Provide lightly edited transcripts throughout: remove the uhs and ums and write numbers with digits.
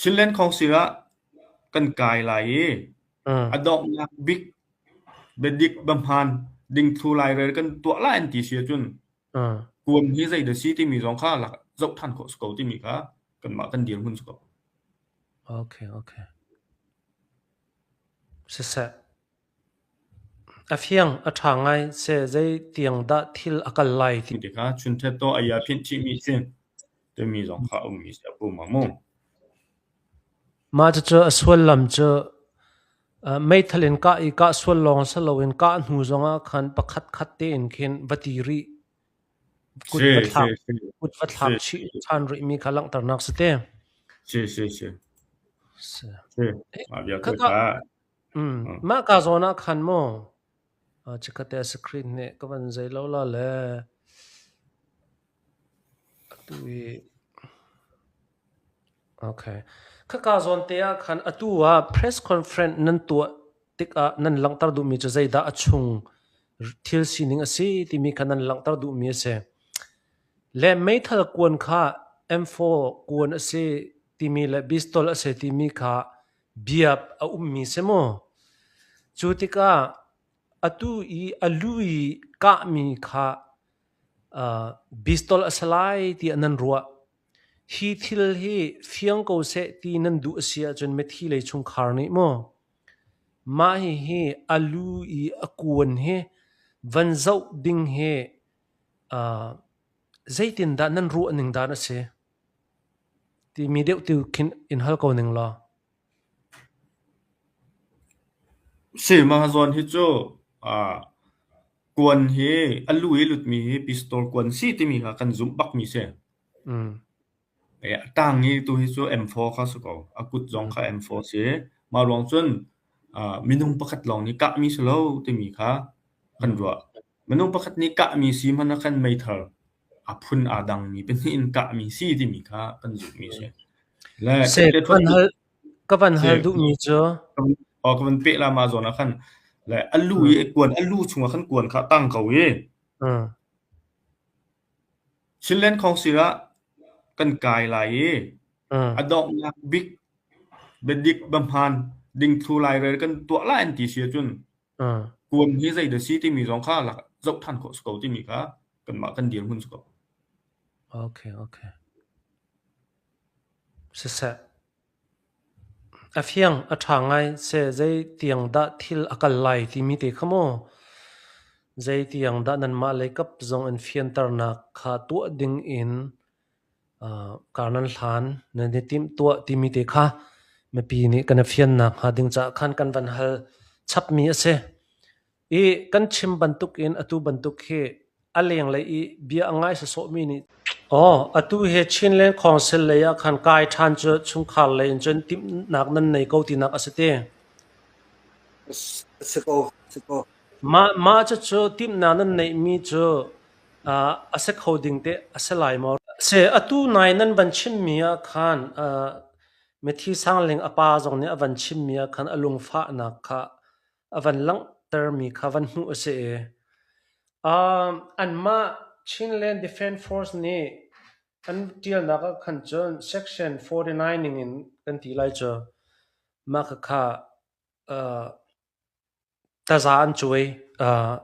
ชิ้นเล่นของเสือกันกายไหลอดอกนักบิกเบดิกบัมพานดิงทูไลเรกันตัวละอันติเสียจุนกวนที่ใจเดซีที่มีสองค่าหลักเจ้าท่านของสกอที่มีค่ะกันมากันเดียวคุณสกอโอเคเสะอาเฟียงอาทางไงเสใจเตียงดะทิลอากาไลที่เด็กค่ะชุนเทโตอายาพินชิมีเซนจะมีสองค่ามีเสียปูมาโมมาจะเจอสวลลำเจอไม่ทะเลนกะอีกะสวลลองสโลวินกะหูจงอ่ะคันประคัดเตนเข็นวัติรีกุดวัดทับชิชันริมีขลังตระนักสเตเช่มาเบียกค่ะมากาโซน่ะคันโมจะกระเตะสกรีนเนี่ยก็มันใจเราละเลยตุยโอเคข้ากาโซนเตียคันตัว press conference นั่นตัวติกนั่นหลังตรดูมีจะใจด่าชุงทิลซีนิงสิที่มีคันนั่นหลังตรดูมีเสและไม่ทัลกวนข้า M4 กวนสิที่มีและบิสตอลสิที่มีข้าเบียบมีเสมอจุดที่ก้าตัวลุยก้ามีข้าบิสตอลสไลด์ที่นั่นรัวฮีทิลฮีฟียงกูเสที่นั่นดูเสียจนไม่ที่เลยชงคาร์นี่มั้งมาฮีลุยกวนฮีวันเจ้าดิ้งฮีใจตินด้านนั้นรัวหนึ่งด้านเสียที่มีเดียวที่คินอินฮัลกูหนึ่งละสิมาส่วนที่โจกวนเฮลุยหลุดมีปิสตอลกวนซีที่มีกันซุ่มบักมีเสียต่างนี้ตัวที่โจ M4 ค่ะสกอกุดจงค่ะ M4 เสียมาลองจนมินุงประคัดลองนี้กะมีสโลที่มีค่ะกันรัวมินุงประคัดนี้กะมีซีมันกันไม่เท่าพุนดังมีเป็นอินกะมีซีที่มีค่ะกันซุ่มมีเสียและก็วันฮัลดูมีเจอก็มันเปะละมาโซนคันและลุยกวนลุชุงคันกวนค่ะตั้งเขาเยชิ้นเล่นของเสือกันกายไหลอดอกนักบิกเบดิกบัมพานดิงทูไลเรกันตัวละอันติเสียจุนกวนที่ใจเดซีที่มีสองค่าหลักเจ้าท่านของสกอที่มีค่ะกันมากันเดียวคุณสกอโอเคเสะอาเฟียงอาทางไงเสใจเตียงดะทิลอากาไลที่มีเตะขโมใจเตียงดะนั้นมาเลยกับจงอันเฟียนตระนักขาตัวดิ่งอินการนั้นหลานในทีมตัวที่มีเตะค่ะไม่ปีนี้กันเฟียนนักหาดิ่งจะขันกันวันฮัลชับมีเสกันชิมบันทุกอินอตุบันทุกเฮอะไรอย่างไรเบียง่ายสุดมีนี่อตุเฮชินเล่นคอนเสิลเลยขันกายทันจะชุมขาเลยจนทีมนักนั้นในเกาตีนักเสถีสกอมาจะเจอทีมนั้นในมีเจอเสกเขาดิ่งเตะเสลายมาเสอตุนายนั้นบัญชิมมีขันเมื่อที่สร้างเลี้ยงอปาจงเนี่ยบัญชิมมีขันอลุงฟ้านักค่ะวันหลังเติมมีค่ะวันหัวเสอันมาชินเลน Defense Force นี่อันเดียวนักขันจน Section 49นี่กันที่ไล่เจอมาค่ะตาจานช่วย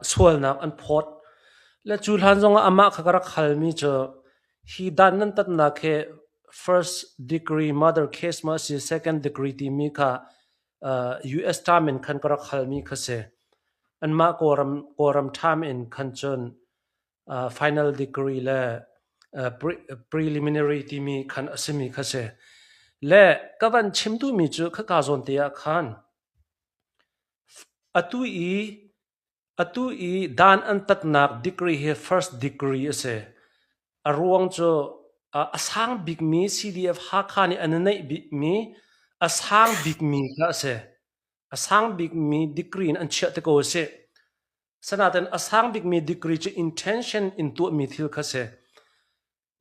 ส่วนนักอันพอดและจุลฮันจงอามาค่ะกระขัลมีเจอฮีดันนั้นตัดนักfirst degree murder case มาสิ second degree ที่มีค่ะUS time in ขันกระขัลมีค่ะเสอันมากอรัม time in ขันจนfinal degree และpreliminary ที่มีขันสิมีค่ะเสและก็วันชิมดูมีจุข้ากาจนเตียขันอตุอีด้านอันตัดนัก degree เฮ first degree เสอรวงโจสร้างบิ๊กมี CDF ฮักขานี่อันนั้นบิ๊กมีสร้างบิ๊กมีค่ะเสสร้างบิ๊กมี degree อันเชื่อตะโกเสสนาเต็นสร้างบิ๊กมี degree จะ intention in ตัวมีทิลค่ะเส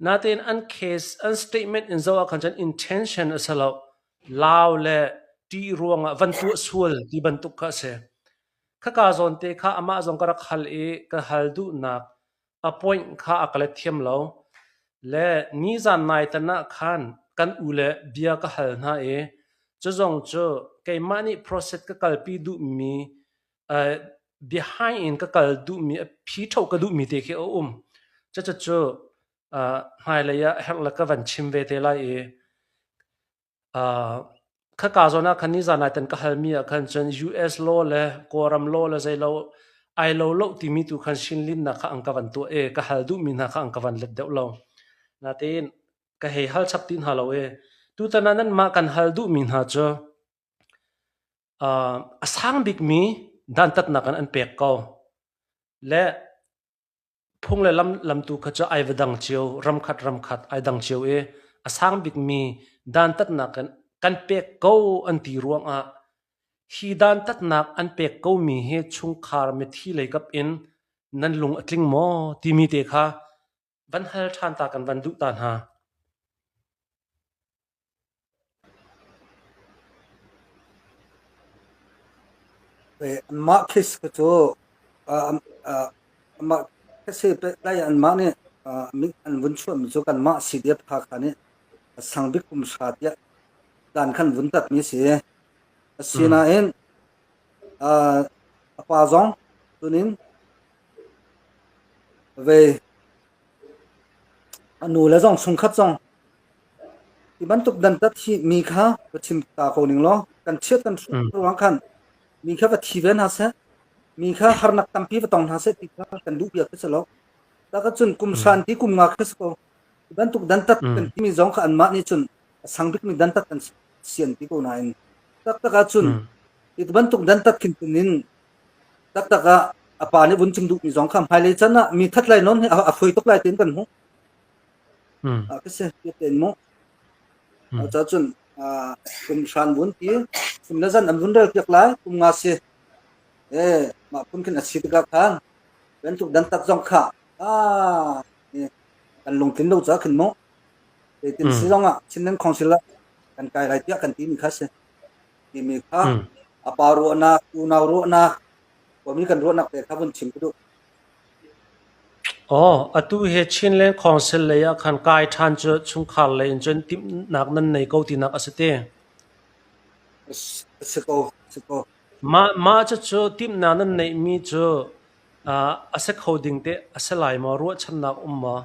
นาเต็นอัน case อัน statement in จะว่าคันจัน intention สละลาวและที่รวงวันตัวส่วนที่บรรทุกค่ะเสข้ากาจนเตะข้าอามาจงกระขัลก็ฮัลดูนัก appoint ข้าอักเลเทียมเราและนิจานนายตนะขันก kan ule bia ka hal na e chazong cho kai mani process ka kalpi du mi behind in ka kal du mi phi thau ka du mi te ke cha cho hai la ya hek la ka van chim ve te la e kha ka zona khani zana tan ka hal mi a khan chen US law le koram law le zai lo ai lo ti mi tu khan shin lin na kha ang ka van tu e ka hal du mi na kha ang ka van let deu lo na tin ka hei hal chap tin halo e tu tananan ma kan hal du min ha cho asang big mi dan tat na kan an pek ko le phung le lam tu kha cho ai wedang chiu ram khat ai dang chiu e asang big mi dan tat na kan pek ko an ti ruang a hi dan tat nak an pek ko mi he chung khar me thi le kap in nan lung atling mo ti mi te kha van hal than ta kan van du tan ha ma khis ko cho ma khase pe lai an ma ne mi an bun chu mi cho kan ma CDF kha khane sangbik kum shat ya dan khan bun tat mi se sina en apa zong tunin ve anu la zong sung khat zong ti ban tuk dan tat hi mi kha chim ta ko ning lo kan chet kan ruang khan mi kha va thiven ha se mi kha harnak tampi va tong ha se ti kha kan du bia ka chalo ta ka chun kum shanti kum nga khas ko dan tuk dan tat kan mi zong kha an ma ni chun sangbik mi dan tat kan sian ti ko na in tak ka chun ti ban tuk dan tat kin tunin tak ka apa ni bun chim du mi zong kham hai le chana mi that lai non a foi tok lai tin kan hu ka se ti ten mo cha chun kum shan bun ti kum na zan am bun rel tek lai kum nga se ma pun kin a sit ga khan ben tuk dan tat zong kha kan lung tin lo cha khin mo te tin si zong a chin nan khong sila kan kai lai tia kan ti mi kha se ti mi kha apa ro na u na ro na ko mi kan ro na te kha bun chim ku atu he chin len council le ya khan kai than chu chung khal le chen tim nak nan nei ko ti nak asate se ko ma chu tim na nan nei mi chu ase coding te ase lai ma ro chan nak ma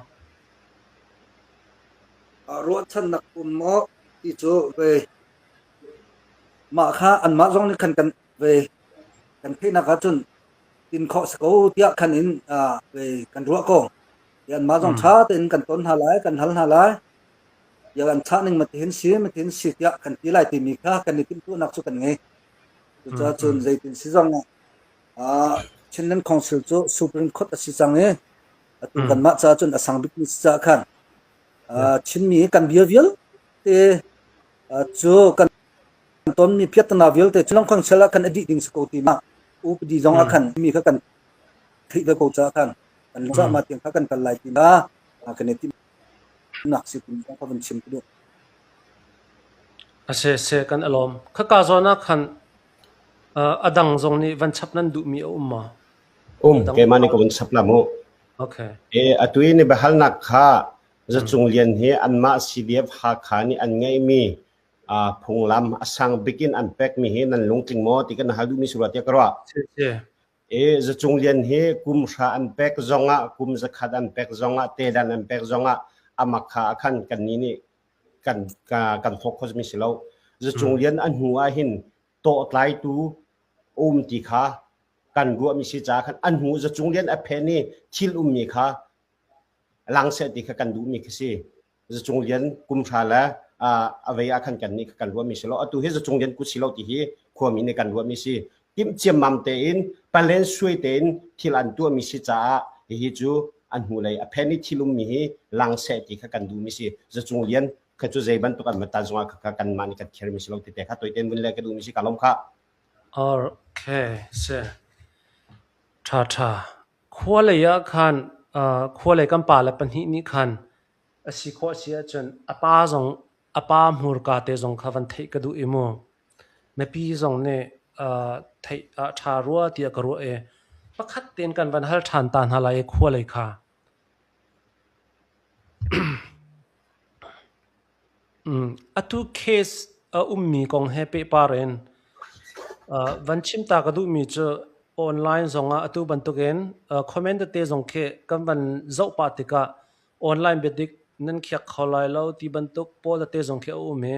ro chan nak mo ti chu ve ma kha an ma zong ni khan kan ve kan the na ka chun tin kho sko tia khan in ve kan ro ko yan ma zong tha tin kan ton ha lai kan hal ha lai ya kan tha ning ma tin si tia kan ti lai ti mi kha kan ni tin tu nak chu kan nge tu cha chun zai tin si zong chin nan council chu supreme court si chang e tu kan ma cha chun asang bik ni cha khan chin mi kan biavial te chu kan ton mi phiat na vial te chulong khang sela kan adi ding sko ti ma up di jong akhan mi kha kan thei da ko cha khan kan cha ma tiang kha kan kal lai ti na kan ti nak si kun ka ban chim ku se kan alom kha ka zona khan adang zong ni van chap nan du mi umma ke mani ko ban chap la mo okay atui ni bahal nak kha za chung lian he anma CDF ha khani an ngai mi phunglam asang bikin an pek mi he nan lungting mo ti kan halu mi surat ya karwa za chung lian he kum sha an pek zonga kum za khat an pek zonga te dan an pek zonga amakha khan kan ni kan thok khos mi silo za chung lian an huwa hin to tlai tu ti kha kan ru mi si cha khan an hu za chung lian a phe ni thil mi kha lang se ti kha kan du mi khisi za chung lian kum sha la avei akhan kan ni kan ru mi silo atu he za chung lian ku silo ti hi khom ni kan ru mi si tim chiam mam te in palen sui te in thil an tu mi si cha hi chu an hu lai a phe ni thilum mi hi lang se ti kha kan du mi si za chung lian kha chu zai ban tu kan mata zonga kha kan mani kan kher mi silo ti te kha toi ten bun le ka du mi si kalom kha okay se tha khwale ya khan khwale kam pa la pan hi ni khan asi kho sia chen apa mur ka te zong khawan thei ka du emo me pi zong ne thei tha ruwa ti ka ro e pakhat ten kan van hal than tan hala e khwale kha atu case ummi kong happy paren van chim ta ka du mi chu online zonga atu bantuken comment te zong khe kam ban zau pa te ka online bedik nan khyak kholai lo ti bantuk pol te zong khe u me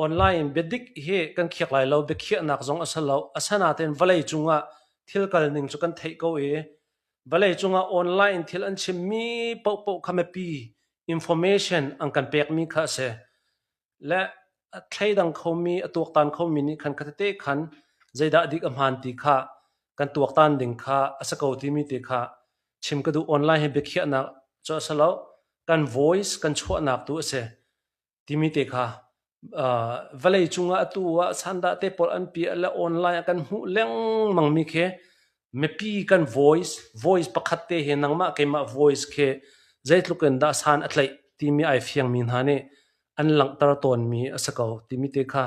online bedik he kan khyak lai lo be khia nak zong asalo asana ten valai chunga thil kal ning chu kan thei ko e valai chunga online thil an chim mi po khame pi information ang kan pek mi kha seและใครดังเขามีตัวตันเขามีนี่ขันคัตเตะขันใจด่าดิกอำหันติค่ะกันตัวตันดิ่งค่ะสกาวที่มีติค่ะชิมก็ดูออนไลน์ให้เบคียนักจะสลาวกัน voice กันชั่วนักตัวเสที่มีติค่ะเวลาจุงอาตัวสันดาเตปอลอันปีและออนไลน์กันหูเลี้ยงมังมีเคไม่ปีกัน voice ประคัตเตะเห็นนังมาเกมา voice เคใจลุกันด่าสันอะไรที่มีไอเฟียงมินหานี่อันหลังตระตนมีสกาวที่มีเตค่ะ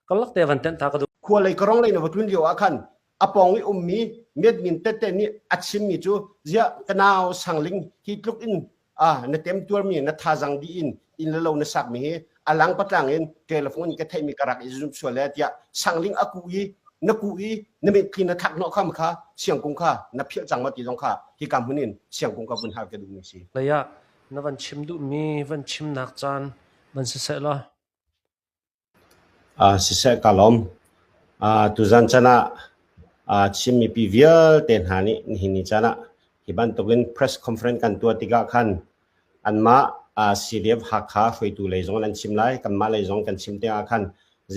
ก็ลักแต่วันเต็นตากระดูครัวเลยกรองเลยนะว่าทุนเดียวอาคันอปองอีมีเม็ดมินเตๆนี่อัดชิมมีจูเจ้ากนาวสังลิงที่ลุกอินในเต็มตัวมีนทาจังดีอินแล้วนะสักมีอลังปัตลังเงินเทเลโฟนก็ไทยมีกระรักอิจุมส่วนแล้วที่สังลิงอากุยนักกุยนั่นเป็นที่นักทักนอกข้ามค่ะเสียงกงค่ะนับเพียจังมาตีตรงค่ะที่กำมือนินเสียงกงกับบุญหากระดูกมีสิระยะนับวันชิมดูมีวันชิมนักจานมันสิเสละสิเสกาลอมตุจันชนะชิมมีปีเวียเต็นหานี่หินิจานะที่บ้านตกเล่น press conference กันตัวติกาคันอันมาซีเรียบหักขาไฟตูเลยจงนั้นชิมไล่กันมาเลยจงกันชิมเตียคันเจ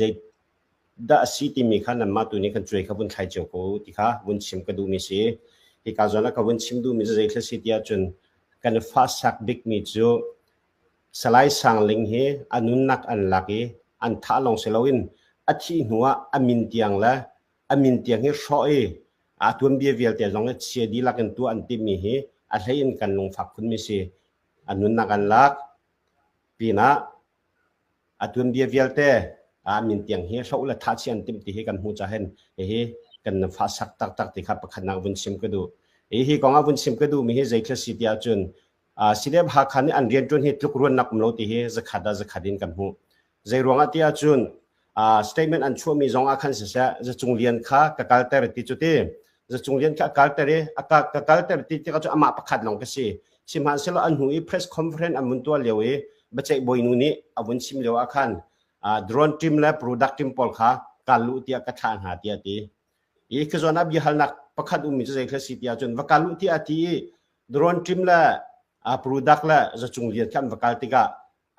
ดาซีติมีคันอันมาตัวนี้กันช่วยขบุนไทยเจ้ากูติกาบุนชิมกระดูมีสิที่กาจนะขบุนชิมดูมีเจเคลสิติอาจนกันฟาสักบิ๊กมีจูสไลด์สังลิงเฮอนุนักอันลักเฮอันท่าลงเซลวินอธิหัวอมินเตียงละอมินเตียงเฮชอเอตัวเบียเวียลแต่จงเชียดีลักกันตัวอันติมีเฮอันให้ยินกันลงฝักคุณมีสิอนุนักอันลักปีนะตัวเบียเวียลแต่อมินเตียงเฮชอละท่าเชียนติมติเฮกันหูจะเห็นเฮกันฟาสักตักติครับประคันนักบุญชิมก็ดูเฮกองบุญชิมก็ดูมีเฮใจคลาสสิกอาจุนสิเดบหักขันอันเรียนจนเฮตุกรวนนักมโนติเฮจะขัดดินกันหูใจรวงอาทิอาจุนstatement อันชั่วมีจงอาคันเสียจะจงเรียนข้ากะกาลเตอร์ติจุดที่จะจงเรียนข้ากาลเตอร์กะกาลเตอร์ติที่เขาจะอามาประคัดลงกันสิชิมหันเสลอันหูอี press conference อันมุนตัวเลี้ยวบัจจัยบอยนูนี่อาวุธชิมเลี้ยวอาคันdrone team และ product team ปอลข้าการลุที่กระทานหาที่ตีอีกคือส่วนนับยี่หันนักประคัดมีจะเคลสิติอาจุนว่าการลุที่ตี drone team และproduct และจะจงเรียนกันว่าการติกา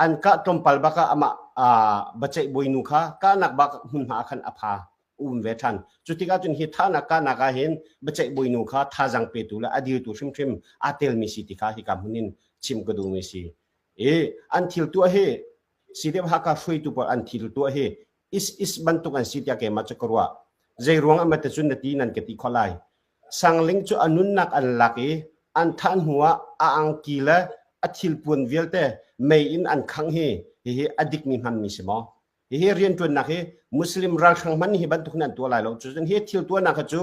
อันก็ตรงปัลบักอามาบัจจัยบอยนูข้าก็นักบักหุ่นหาคันอภาเวทันจุดที่ก็จนฮิตท่านักการนักเห็นบัจจัยบอยนูข้าท่าจังเปตุและอดีตตัวชิมอาเทลมิสิติข้าที่กำหุ่นินชิมกระดูมิสิอันทิลตัวเฮสิเดบฮักก็ช่วยตัวอันทิลตัวเฮอิสบันตุกันสิที่แกมาจักรัวใจรวงอเมตจุนนทีนันกติขลายสังลิงจูอนุนักอันลักอันท่านหัวอังกีละอัทิลปวนเวลเตไม่อินอันขังเฮอดิกมีมันมีสมอเรียนจนนักมุสลิมรักขังมันบันทุกนั้นตัวลายเราจนเฮทิลตัวนักจู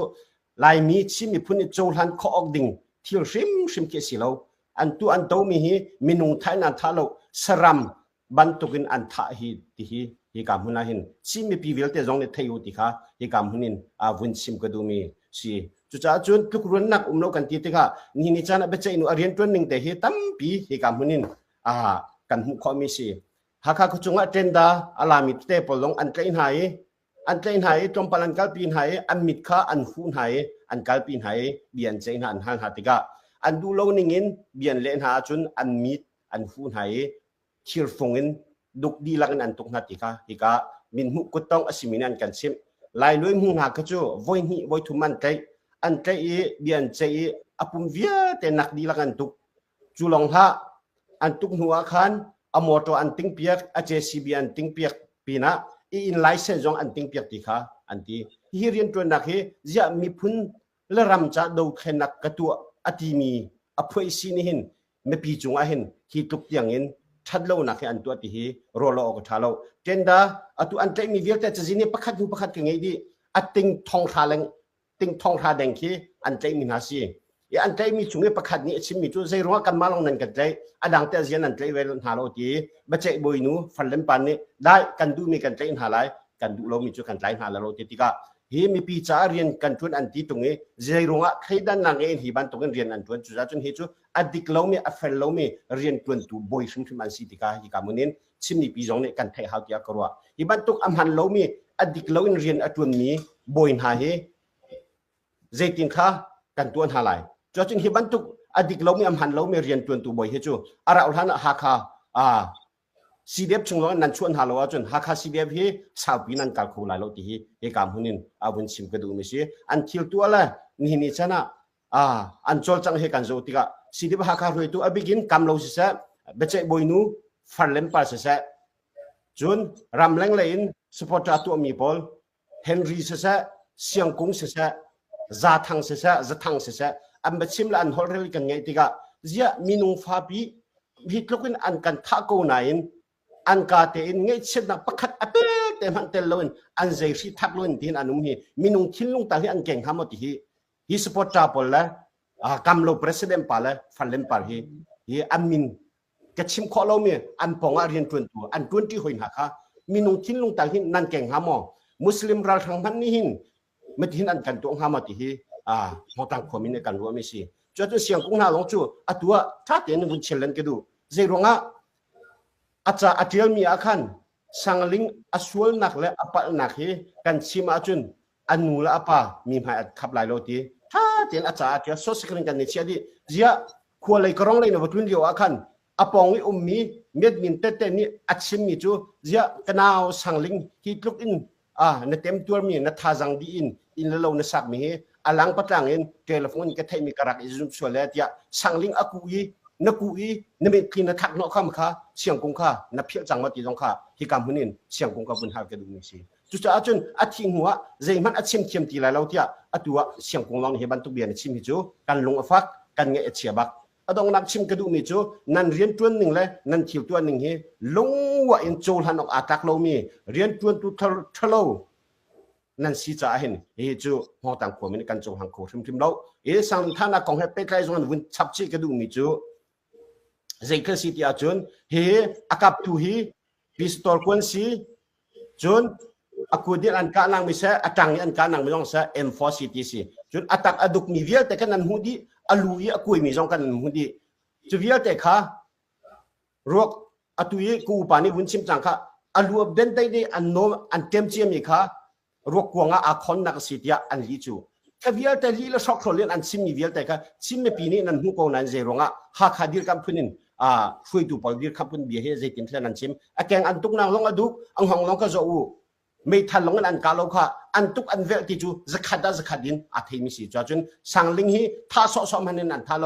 ลายมีชิมีพุนิโจลันข้ออกดิ่งทิลชิมเกสิเราอันตัวอันโตมีมินุงไทยนันท่าเราสรัมบันทุกินอันท่าที่กำหุนาหินชิมีปีเวลเตจงเนทยุติค่ะที่กำหุนินวุนชิมกระดูมีสิจุดจ้าจนทุกรุ่นนักโลกันที่ติค่ะนี่จานะเบจัยนูเรียนจนหนึ่งแต่ที่ตั้มปีที่กำหุนินกันหุคอมิสิหากเขาจงอัดเจนดาอาลามิตเตปลงอันเกลนหายตรงพลังกัลปีนหายอันมิดข้าอันฟูนหายอันกัลปีนหายเบียนเจนหันหาติกาอันดูโลนิงินเบียนเลนหาจนอันมิดอันฟูนหายชิลฟงินดุกดีลังอันตุกนาติกามินหุกุตองอสิมินันกันซิมลายลุยมุงหากจูวอยทุมันใจอันใจเบียนใจอปุมเวียแต่นักดีลังอันตุกจูลองฮะอันตุกหัวคันอมอโตอันติงเปียกอาเจซีบีอันติงเปียกปีนะอินไลเซนจงอันติงเปียกติค่ะอันที่เรียนตัวนักจะมีพุนและรำจัดดูแค่นักกระตัวอติมีอภัยสินิหินไม่ปีจงอาหินที่ตุกเตียงหินชัดเล่านักอันตัวที่รอเราออกท่าเราเจนดาตัวอันใจมีเวลแต่จะจีนี่ประคัดกันไงดีติงทองทาแดงที่อันใจมีนาซี อันใจมีจุงประคัดนี้ชิมมีจุใจรู้ว่ากันมาลองนั่นกันใจดังแต่เสียนั่นใจเวลหาเราตีบัจเจบอยนูฟันเล่มปันนี้ได้กันดูมีกันใจหาไรกันดูเรามีจุกันใจหาเราตีติกาเฮมีปีจาเรียนกันจนอันที่ตรงนี้ใจรู้ว่าใครด้านนางเองที่บ้านตรงนี้เรียนอันจนจุดจนเฮจูอดีตเรามีอัฟเฟลเรามีเรียนจนตัวบอยซึ่งที่มันสิติกาที่กามุนินชิมมีปีจงเนี่ยกันไทยหาที่กรัวที่บ้านตุกอัมหันเรามีอดีตเราเรียนอัจวนนี้บอยหาเฮใจติงข้ากันตัวหาไรจนที่บ้านตุกอดีตเรามีอัมหันเรามีเรียนจนตัวบอยเฮจูอะไรเอาท่านหาคาซีเดฟชงเรานั่นชวนหาเราจนหาคาซีเดฟเฮสาวปีนั้นการคูลายเราที่เอกามหุนินอาวุนชิมกระดูมิสิอันทิลตัวละนี่ชนะอันจอลจังเฮกันโจติกาซีเดฟหาคารวยตัวอบิกินกำเราสิเสเบเจบอยนูฟันเลมปาสิเสจนรำแรงเลยสปอร์ตตัวมีบอลเฮนรี่สิเสเซียงกงสิเสซาทังสิเสซาทังสิเสอันเบชิมละอันฮอลเรลกันไงติกาเจียมีนุงฟาบีฮิตลุกินอันกันทักโกนายนอันกาเตอินไงเช่นนักประคัดอเปเตมันเตลวนอันใจสิทักลวนที่อันนุ่มฮีมีนุงทิ้งลุงตาที่อันเก่งทำหมดที่ฮิสปอร์ตจับปอลละกำโลประธานปาละฟันเลมปาฮีอันมินกระชิมข้อเรามีอันปองอาเรียนจวนตัวอันจวนที่หอยหักมีนุงทิ้งลุงตาที่นั่นเก่งทำหมดมุสลิมเราทางพันนี้หินไม่ทิ้งอันกันตัวทำหมดที่มอตังคอมินกันรัวไม่สิจนเสียงกุ้งหน้าลงจู่ตัวถ้าเดี๋ยวนุ่งเชลเลนกันดูเจรงอาจจะอาเจียมีอาคันสังลิงอสวลนักและอปะนักเฮกันชิมาจุนอันนูละอปะมีหมายขับไล่โลตีถ้าเดี๋ยวอาจจะอาเจียโซสกริงกันในเชียดีเจียควรเลยกรองเลยนะวัตถุเดียวอาคันอปองวิมีเม็ดมินเตเนี่อัดชิมมีจูเจียกันเอาสังลิงฮิตลุกอินในเต็มตัวมีในท่าจังดีอินแล้วในสักมีอลังปัจจังอินเทเลโฟนก็ไทยมีกระดักอิจุมส่วนแล้วที่สังลิงอากุยนักกุยนั่นเป็นที่นักทักนอกข้ามข้าเสียงกงข้านับเพียงจังมาตีตรงข้าที่กำหุ่นเสียงกงข้าบนหากระดูกมีสิจุดจะอาจนอาทิงหัวใจมันอาชิมเทียมตีหลายเราที่อาตัวเสียงกงลองเห็นบรรทุกเบียนชิมหิจูการลงฟักการเงยเฉียบักอาตรงนักชิมกระดูกมีจูนั่นเรียนตัวหนึ่งเลยนั่นทิวตัวหนึ่งเฮลงว่าอินโจหันออกอาตักเรามีเรียนตัวทะเลนั่นสิจะเห็นจูมองต่างคนมีการจงหังโคทิมเราสังท่านักของให้เป็นใครส่วนวุ่นชับชีกระดูกมีจูใจเคสิที่อาจนเฮอากับทุฮีพิสตอลควนซีจนอากูดีอันการนังมิเสอาจังนี่อันการนังมิจงเสเอ็มฟอร์ซิตี้ซีจนอาตักอดุกมีเวียลแต่กันนันหูดีอาลูอีอากุยมิจงกันนันหูดีจะเวียลแต่ข้ารวกอาตุยกูปานี่วุ่นชิมจังข้าอาลูเบนได้ดีอันโนอันเต็มเจียมีข้ารวกกวงอาคอนนักสิทธิ์อันลิจูถ้าเวียลแต่ลีละช็อกโกแลตอันซิมมีเวียลแต่ข้าซิมในปีนี้นันหูโกนันเจรงาหากขาดีกับพื้นช่วยดูพอดีขับปุ่นเบียร์เฮจิตินเท่านั้นชิมแกงอันตุกนางลงอดุกอังหงลงก็จะอู้ไม่ทันลงอันกาโลค่ะอันตุกอันเวลที่จูจะขัดดินอาทิมิสิจจนสังลิงฮีท่าสอมันนันท่าโล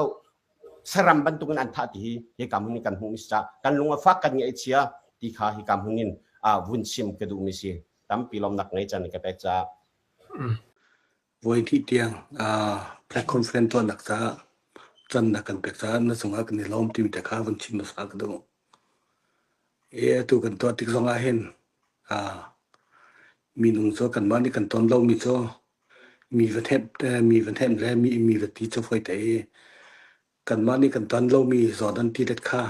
สรัมบันตุกอันท่าที่เฮกามุนิกันหูมิสจ้ากันลงฟักกันเงยเชียที่ข้าเฮกามุนินวุ่นชิมกระดูมิสิตั้มปีลมนักเงยจันกับเปจ้าวันที่เตียงแพลตคอนเฟรนซ์ตัวนักจ้าจันนักกันเปิดซานะสงฆ์กันในล้อมที่มีแต่ข้าวันชิมนุสากระดงตัวกันตัวที่สองเห็นมีนุ่งโซกันบ้านนี่กันตอนเรามีโซมีวันเทมและมีวันที่จะไฟแต่กันบ้านนี่กันตอนเรามีสอนที่เด็ดข้า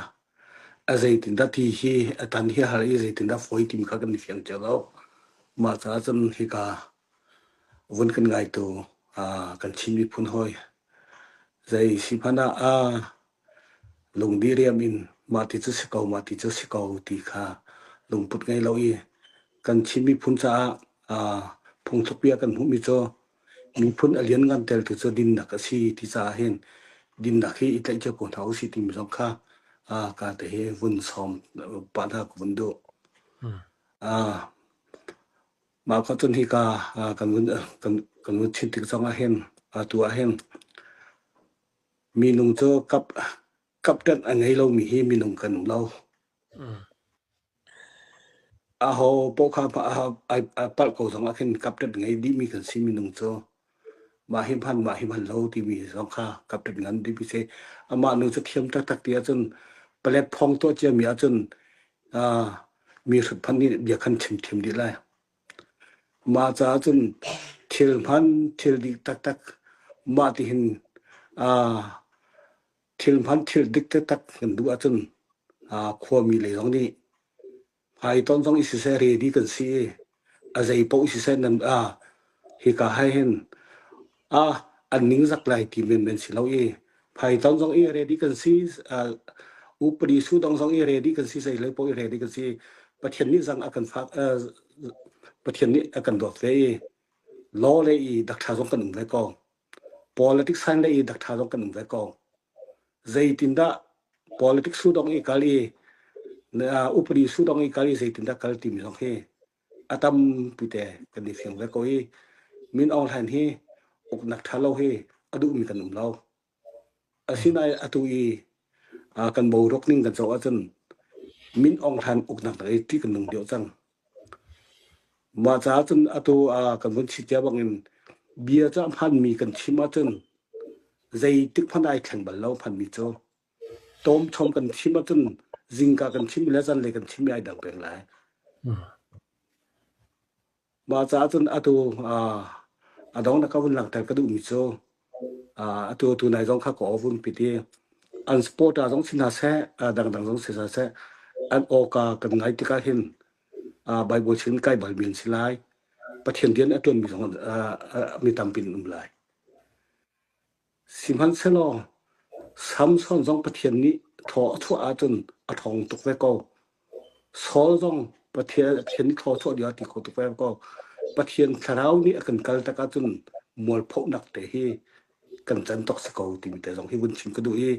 อะไรถึงได้ที่ที่ตอนที่หาอะไรถึงได้ไฟที่มีข้ากันในเสียงเจ้าเรามาจากจนที่กาวันกันไงตัวกันชิมมีพุ่นห้อยใจสิพนาลงดีเรียมินมาติจุสิเกาตีข้าลงปุดไงเรากันชิมีพุ่นจ้าพงทบเปียกันหุมิโจมีพุ่นอเลียนกันเตลติโจดินนักสีที่จ้าเห็นดินนักที่อิตาลีจะปนเท้าสิติมิจงข้าการแต่เฮวุ่นซ้อมปาดหักวุ่นดูมาเขาจนที่กันวุ่นชินติกจงเห็นตัวเห็นมีนุ่งโจกับเดินอันไหนเรามีนุ่งกันเราเขาพวกเขาปัดกูสองอาเข็นกับเดินไงดีมีกันสิมีนุ่งโจมาหิมพันเราที่มีสองข้ากับเดินงั้นดีพิเศษมานุ่งจะเทียมตักเตียจนเปล็ดพองตัวเจียมีจนมีสุดพันนี่เบียขันเทียมดีเลยมาจากจนเทียมพันเทียมดีตักมาที่เห็น til man til dikte tak kan du atun khwa mi le jong ni phai ton jong isi se ready kan si azai po isi se nam hi ka hai hen an ning zak lai ti men si lo e phai ton jong e ready kan si upri su dong jong e ready kan si sai le po e ready kan si pathian ni jang akan fa pathian ni akan dot ve law le i dak tha jong kan ve ko politics san le i dak tha jong kan ve ko zaitinda politics su dong e kali upri su dong e kali zaitinda kal ti mi jong he atam pute kan ni fiang ve ko e min ong han he ok nak tha lo he adu mi kan lo asina atu i kan bo rok ning kan zo achen min ong han ok nak ai ti kan nung dio chang ma cha chen atu kan bun chi ja bangin bia cha phan mi kan chima chen zai tik phan ai thang bal lo phan mi cho tom thom kan chima chen jingka kan chim la chan le kan chim ai dang peng lai ma cha chen atu adong na ka bun lang tar ka du mi cho atu tu nai jong kha ko bun pi ti an sport jong sin ha se dang jong se sa se an oka kan ngai ti ka hin bible chin kai bal bin silai pathian dian atun mi jong mi tam pin lai simhan se lo samson jong pathian ni tho thu atun athong tuk ve ko sol jong pathian ni tho thu dia ti ko tuk ve ko pathian tharau ni akan kal ta ka chun mol phok nak te hi kan chan tok se ko ti mi te jong hi bun chin ka du hi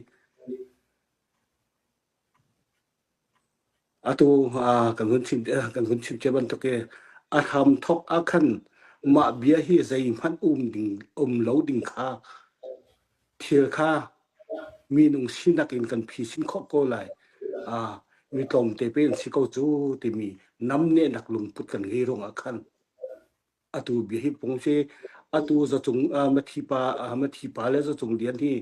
atu kan hun chim che ban to ke tham thok khan ma bia hi zai phan ding lo ding kha thil kha mi nung sinak in kan phi sin kho ko lai mi tom te pen si ko chu ti mi nam ne nak lung put kan ngi rong khan atu bi hi pong se atu za chung ma thi pa le za chung dian hi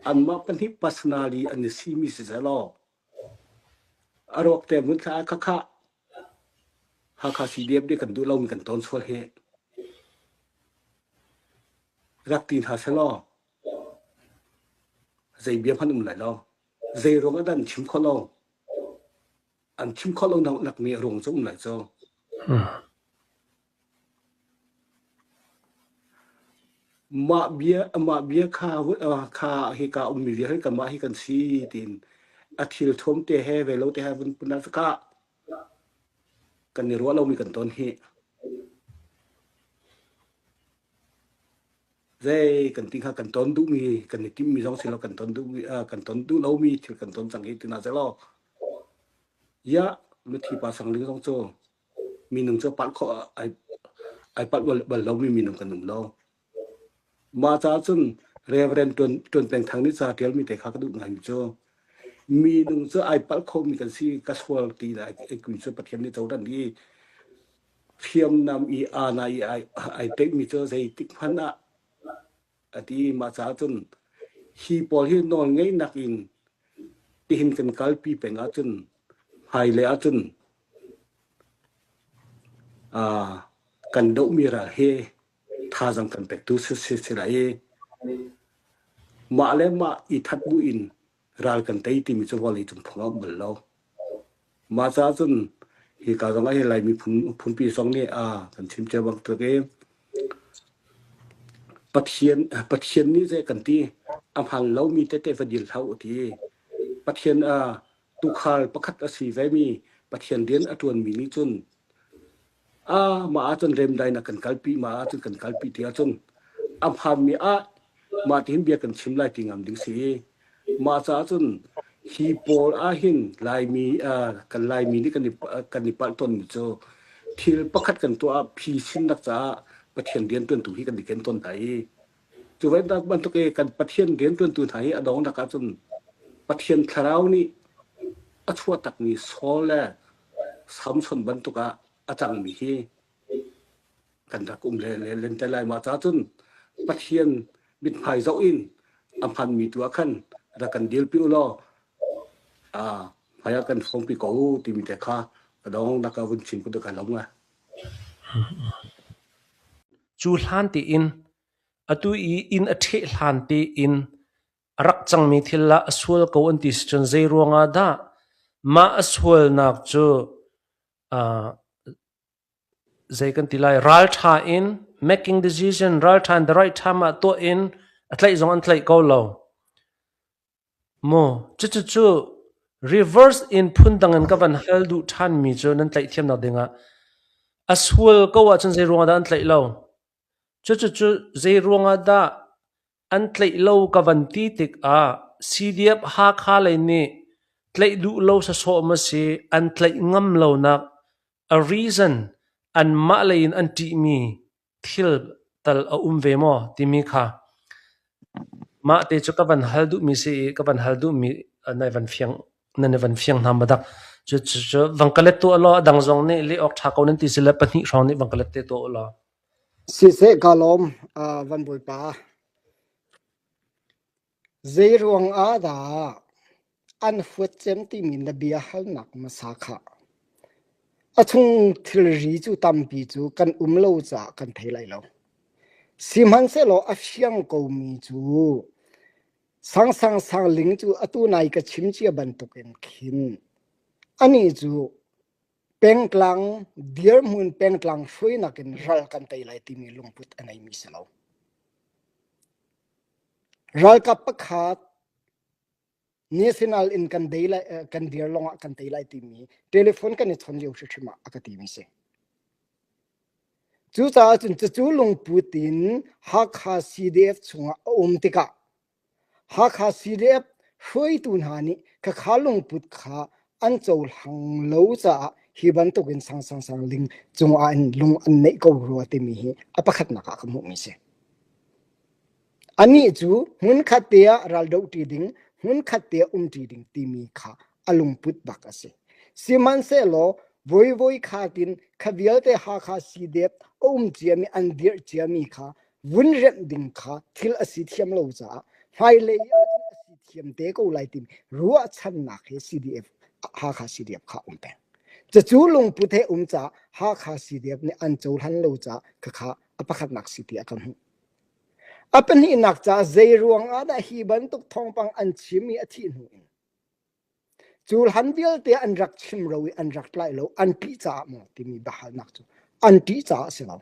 an ma pan hi personally an si mi se za lo arok te mun kha ha si diep de kan du lo mi kan ton so he rak tin ha se lo zai bia phan lai lo zai rong adan chim kho lo an chim kho lo nak mi rong zum lai cho ma bia kha hi ka mi vi hai ka ma hi kan si tin athil thom te he ve lo te ha bun punan ka kan ni ro lo mi kan ton hi zai kan ting ha kan ton du mi kan ni tim mi jong si lo kan ton du lo mi thil kan ton chang hi tina za lo ya mi thi pa sang ling jong cho mi nung cho pat kho ai pat bal lo mi nung kan num lo ma cha chun reverend ton peng thang ni cha tel mi te kha ka du ngai mi cho mi nung cho ai pat kho mi kan si ka swal ti la ai kuin cho pathian ni chau dan ni phiam nam i na i ai tek mi cho zai tik phan ati ma cha chun hi pol hi non ngai nak in ti hin kan kal pi peng a chun hai le a chun kan do mi ra he tha jang kan pek tu se la e ma le ma i that bu in ral kan tai ti mi cho wali chum phang bal lo ma cha chun hi ka jang ai lai mi phun pi song ni kan chim che bang to ke pathian ni je kan ti amhan lo mi te vadil thau ti pathian tu khal pakhat asi ve mi pathian dian atun mi ni chun ma chun rem dai na kan kalpi ma chun kan kalpi ti chun amhan mi ma tin bia kan chim lai ti ngam ding si ma cha chun hi pol hin lai mi kan lai mi ni kan ni pal ton cho thil pakhat kan to phi sin nak cha pathian dian tun tu hi kan diken ton tai chu vai da ban to ke kan pathian dian tun tu thai adong da ka chun pathian tharau ni achwa tak ni sola samson ban to ka achang mi hi kan da kum le te lai ma cha chun pathian mit phai zo in amhan mi tu khan ra kan dil pi lo phaya kan phong pi ko ti mi te kha adong da ka bun chin ku da ka long chu hlan ti in atu i in a the hlan ti in จังมีทิลละอสวลกวนติสจนเจรวงอาดามาอสวลนักจูเจกันติลายรัลทาอิน making decision รัลทา in the right time ตัวอินอัตไลจงอัตไลก็เลวโมจู reverse in พุ่นดังกันกับวันเฮลดูท่านมีจูนั่นไตเทียมนักเดงะอสวลก็ว่าจนเจรวงอาดาอัตไลเลวจูเจรวงอาดาอันไตเลวกับวันตีติกCDF หาคาเลยนี่ไตดูเลวสะสมมาสิอันไตงำเลวนัก a reason อันมาเลยอันที่มีทิลตัลเวโมที่มีค่ะมาเตจุกับวันฮัลดูมีสิกับวันฮัลดูมีในวันเฟียงนำมาดักจุวังกะเล็ตตัวล้อดังจงนี่เลี้ยออกทากเอานั่นที่สิเลปนิชองนี่วังกะเล็ตตัวล้อสิเสกาลมวันบุยปาเจรวงอาดาอันฟุตเจมที่มีนเบียฮัลนักมาสักะอทุงทิลรีจูตัมปีจูกันโลจากันเทไลโลสิมันเสโลอัฟเชียงกูมีจูสังลิงจูอตุนายกชิมเจียบันตุกเอนคินอันนี้จูเป็งกลางเดียร์มุนเป็งกลางช่วยนักรัลกันเทไลที่มีลงพุทอันนี้มีเสโลรัลกับประคาดnational in kan deila kan dir longa kan deila timi telephone kan ni thon leu shima akati mi se chu cha chun chu long putin ha kha CDF chunga tika ha kha CDF hroi tun hani ka khalong put kha an chol hang lo cha hi ban to kin sang ling chunga an lung an nei ko ro timi hi apakhat na ka mu mi se ani chu mun khatia ral do ti ding hun khatte ti ding timi kha alung put bak ase siman se lo voi khatin khabial te ha kha sidep chiami an dir chiami kha vun rem ding kha thil asi thiam lo cha hai le ya asi thiam te ko lai tim ruwa chan na khe CDF ha kha CDF kha pe chu lung pu the cha ha kha CDF ni an chol han lo cha kha apakhat nak city akam apan hi nak cha zeiruang ada hi ban tuk thong pang an chimi athi nu in chul han bial te an rak chim rowi an rak lai lo an pi cha mo timi bahal nak chu an ti cha se lo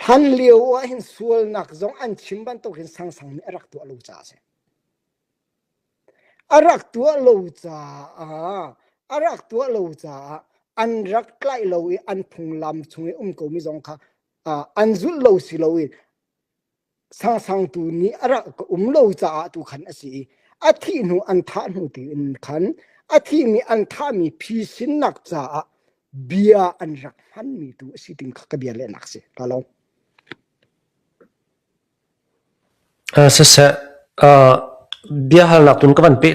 han liu a hin sul nak zong an chim ban tuk hin sang ni arak tu lo cha se arak tu lo cha an rak lai lo an phung lam chungi ko mi zong kha anzul lo silowin sang tu ni ara lo cha tu khan asi athi nu an tha nu ti in khan athi mi an tha mi phi sin nak cha bia an rak han mi tu siting ka bia le nak se talo sa bia hal nak tun ka ban pe